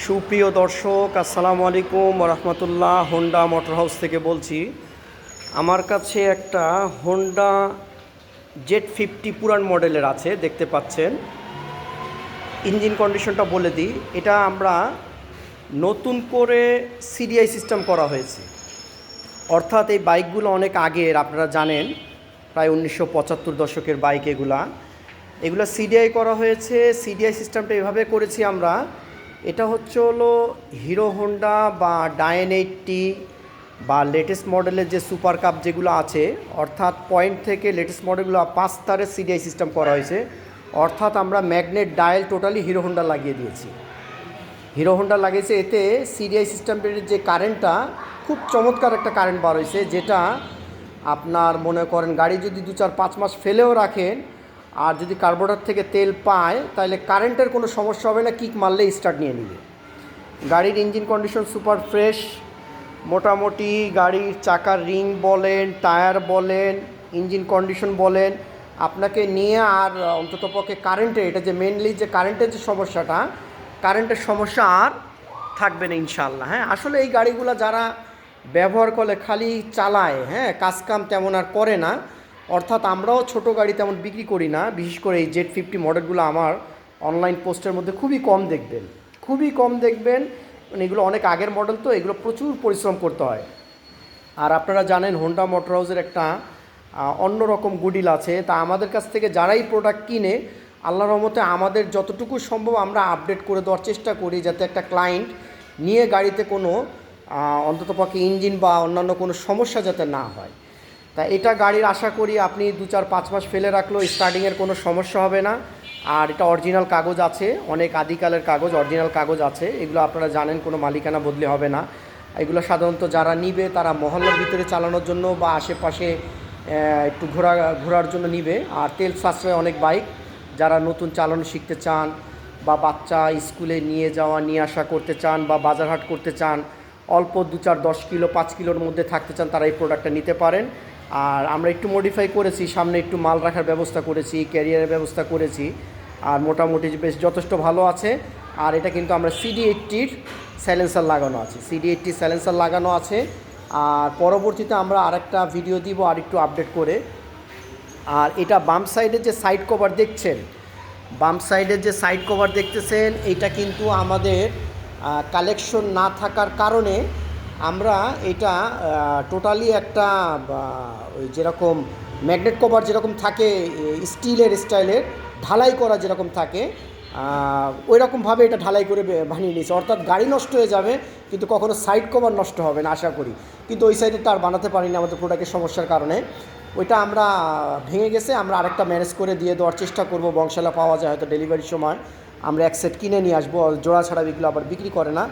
সুপ্রিয় দর্শক, আসসালামু আলাইকুম রহমতুল্লাহ। হোন্ডা মোটর হাউস থেকে বলছি। আমার কাছে একটা হোন্ডা Z50 পুরান মডেলের আছে, দেখতে পাচ্ছেন। ইঞ্জিন কন্ডিশনটা বলে দিই, এটা আমরা নতুন করে সিডিআই সিস্টেম করা হয়েছে। অর্থাৎ এই বাইকগুলো অনেক আগের, আপনারা জানেন, প্রায় 1975 দশকের বাইক এগুলো সিডিআই করা হয়েছে। সিডিআই সিস্টেমটা এভাবে করেছি আমরা, এটা হলো হিরো হোন্ডা বা ডায়েন 80 বা লেটেস্ট মডেলের যে সুপার কাপ যেগুলো আছে, অর্থাৎ পয়েন্ট থেকে লেটেস্ট মডেলগুলো 5 তারের সিডিআই সিস্টেম করা হয়েছে। অর্থাৎ আমরা magnet dial totally hero Honda লাগিয়ে দিয়েছি। হিরো হোন্ডা লাগিয়েছে, এতে সিডিআই সিস্টেমের যে কারেন্টটা খুব চমৎকার একটা কারেন্ট বার হয়েছে, যেটা আপনার মনে করেন গাড়ি যদি 2-4-5 মাস ফেলেও রাখেন আর যদি কার্বোরেটর থেকে তেল পায়, তাহলে কারেন্টের কোনো সমস্যা হবে না, কিক মারলে স্টার্ট নিয়ে নিবে। গাড়ির ইঞ্জিন কন্ডিশন সুপার ফ্রেশ। মোটামুটি গাড়ির চাকার রিং বলেন, টায়ার বলেন, ইঞ্জিন কন্ডিশন বলেন, আপনাকে নিয়ে আর অন্ততপক্ষে কারেন্টের, এটা যে মেনলি যে কারেন্টের যে সমস্যাটা, কারেন্টের সমস্যা আর থাকবে না ইনশাআল্লাহ। হ্যাঁ, আসলে এই গাড়িগুলো যারা ব্যবহার করে খালি চালায়, হ্যাঁ, কাজকাম তেমন আর করে না। অর্থাৎ আমরাও ছোট গাড়ি তেমন বিক্রি করি না। বিশেষ করে এই Z50 মডেলগুলো আমার অনলাইন পোস্টের মধ্যে খুবই কম দেখবেন। মানে এগুলো অনেক আগের মডেল, তো এগুলো প্রচুর পরিশ্রম করতে হয়। আর আপনারা জানেন হোন্ডা মোটর হাউসের একটা অন্যরকম গুডিল আছে। তা আমাদের কাছ থেকে যারাই প্রোডাক্ট কিনে, আল্লাহর রহমতে আমাদের যতটুকু সম্ভব আমরা আপডেট করে দেওয়ার চেষ্টা করি, যাতে একটা ক্লায়েন্ট নিয়ে গাড়িতে কোনো অন্ততপক্ষে ইঞ্জিন বা অন্যান্য কোনো সমস্যা যাতে না হয়। তা এটা গাড়ির আশা করি আপনি 2-4-5 মাস ফেলে রাখলেও স্টার্টিংয়ের কোনো সমস্যা হবে না। আর এটা অরিজিনাল কাগজ আছে, অনেক আদিকালের কাগজ, অরিজিনাল কাগজ আছে। এগুলো আপনারা জানেন, কোনো মালিকানা বদলি হবে না। এগুলো সাধারণত যারা নিবে তারা মহল্লার ভিতরে চালানোর জন্য বা আশেপাশে একটু ঘোরার জন্য নিবে। আর তেল সাশ্রয় অনেক বাইক, যারা নতুন চালানো শিখতে চান বা বাচ্চা স্কুলে নিয়ে যাওয়া নিয়ে আসা করতে চান বা বাজারহাট করতে চান, অল্প 2-4-10 কিলো 5 কিলোর মধ্যে থাকতে চান, তারা এই প্রোডাক্টটা নিতে পারেন। আর আমরা একটু মডিফাই করেছি, সামনে একটু মাল রাখার ব্যবস্থা করেছি, ক্যারিয়ারের ব্যবস্থা করেছি। আর মোটামুটি বেশ যথেষ্ট ভালো আছে। আর এটা কিন্তু আমরা CD80 সাইলেন্সার লাগানো আছে। আর পরবর্তীতে আমরা আরেকটা ভিডিও দিব আর একটু আপডেট করে। আর এটা বাম সাইডের যে সাইড কভার দেখতেছেন, এটা কিন্তু আমাদের কালেকশন না থাকার কারণে আমরা এটা টোটালি একটা ওই যেরকম ম্যাগনেট কভার যেরকম থাকে স্টিলের স্টাইলের ঢালাই করা যেরকম থাকে, ওই রকমভাবে এটা ঢালাই করে বানিয়ে নিয়েছে। অর্থাৎ গাড়ি নষ্ট হয়ে যাবে কিন্তু কখনো সাইড কভার নষ্ট হবে না আশা করি। কিন্তু ওই সাইডেরটা আর বানাতে পারিনি আমাদের প্রোডাক্টের সমস্যার কারণে, ওইটা আমরা ভেঙে গেছে। আমরা আরেকটা ম্যানেজ করে দিয়ে দেওয়ার চেষ্টা করব, বংশালা পাওয়া যায় হয়তো ডেলিভারির সময় আমরা এক সেট কিনে নিয়ে আসবো। জোড়া ছাড়া এগুলো আবার বিক্রি করে না।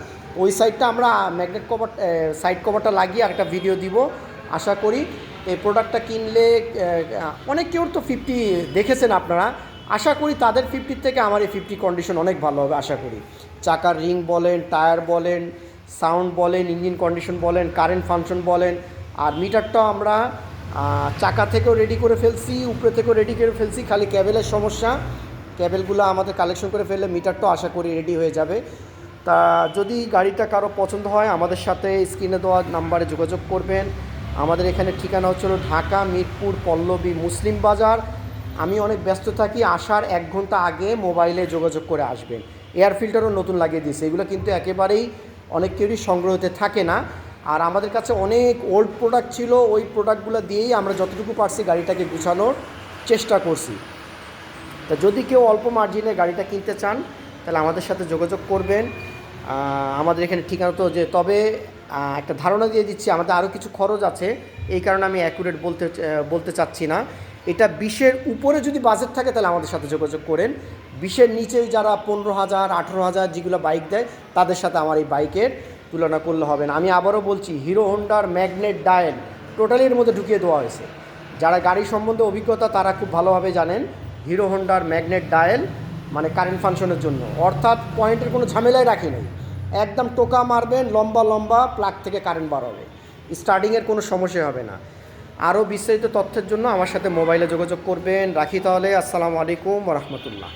ওই সাইডটা আমরা ম্যাগনেট কভার সাইড কভারটা লাগিয়ে আরেকটা ভিডিও দিব। আশা করি এই প্রোডাক্টটা কিনলে অনেক কেউ তো 50 দেখেছেন আপনারা, আশা করি তাদের 50 থেকে আমার এই 50 কন্ডিশন অনেক ভালো হবে আশা করি। চাকার রিং বলেন, টায়ার বলেন, সাউন্ড বলেন, ইঞ্জিন কন্ডিশন বলেন, কারেন্ট ফাংশন বলেন। আর মিটারটাও আমরা চাকা থেকেও রেডি করে ফেলছি, উপরে থেকেও রেডি করে ফেলছি। খালি ক্যাবেলের সমস্যা, ক্যাবেলগুলো আমাদের কালেকশন করে ফেললে মিটারটাও আশা করি রেডি হয়ে যাবে। তা যদি গাড়িটা কারো পছন্দ হয় আমাদের সাথে স্ক্রিনে দেওয়া নাম্বারে যোগাযোগ করবেন। আমাদের এখানে ঠিকানা হচ্ছিল ঢাকা মিরপুর পল্লবী মুসলিম বাজার। আমি অনেক ব্যস্ত থাকি, আসার 1 ঘন্টা আগে মোবাইলে যোগাযোগ করে আসবেন। এয়ার ফিল্টারও নতুন লাগিয়ে দিয়েছে, এগুলো কিন্তু একেবারেই অনেকেরই সংগ্রহতে থাকে না। আর আমাদের কাছে অনেক ওল্ড প্রোডাক্ট ছিল, ওই প্রোডাক্টগুলো দিয়েই আমরা যতটুকু পারছি গাড়িটাকে গুছানোর চেষ্টা করছি। তা যদি কেউ অল্প মার্জিনে গাড়িটা কিনতে চান তাহলে আমাদের সাথে যোগাযোগ করবেন। আমাদের এখানে ঠিকানা তো যে, তবে একটা ধারণা দিয়ে দিচ্ছি, আমাদের আরও কিছু খরচ আছে, এই কারণে আমি অ্যাকুরেট বলতে চাচ্ছি না। এটা 20-এর উপরে যদি বাজেট থাকে তাহলে আমাদের সাথে যোগাযোগ করেন। 20-এর নিচেই যারা 15,000 18,000 যেগুলো বাইক দেয়, তাদের সাথে আমার এই বাইকের তুলনা করলে হবে না। আমি আবারও বলছি, হিরো হোন্ডার ম্যাগনেট ডায়াল টোটালি এর মধ্যে ঢুকিয়ে দেওয়া হয়েছে। যারা গাড়ি সম্বন্ধে অভিজ্ঞতা তারা খুব ভালোভাবে জানেন, হিরো হোন্ডার ম্যাগনেট ডায়াল মানে কারেন্ট ফাংশনের জন্য। অর্থাৎ পয়েন্টের কোনো ঝামেলাই রাখি নেই, একদম টোকা মারবেন, লম্বা প্লাগ থেকে কারেন্ট বার হবে, স্টার্টিংয়ের কোনো সমস্যা হবে না। আরও বিস্তারিত তথ্যের জন্য আমার সাথে মোবাইলে যোগাযোগ করবেন। রাখি তাহলে, আসসালামু আলাইকুম রহমতুল্লাহ।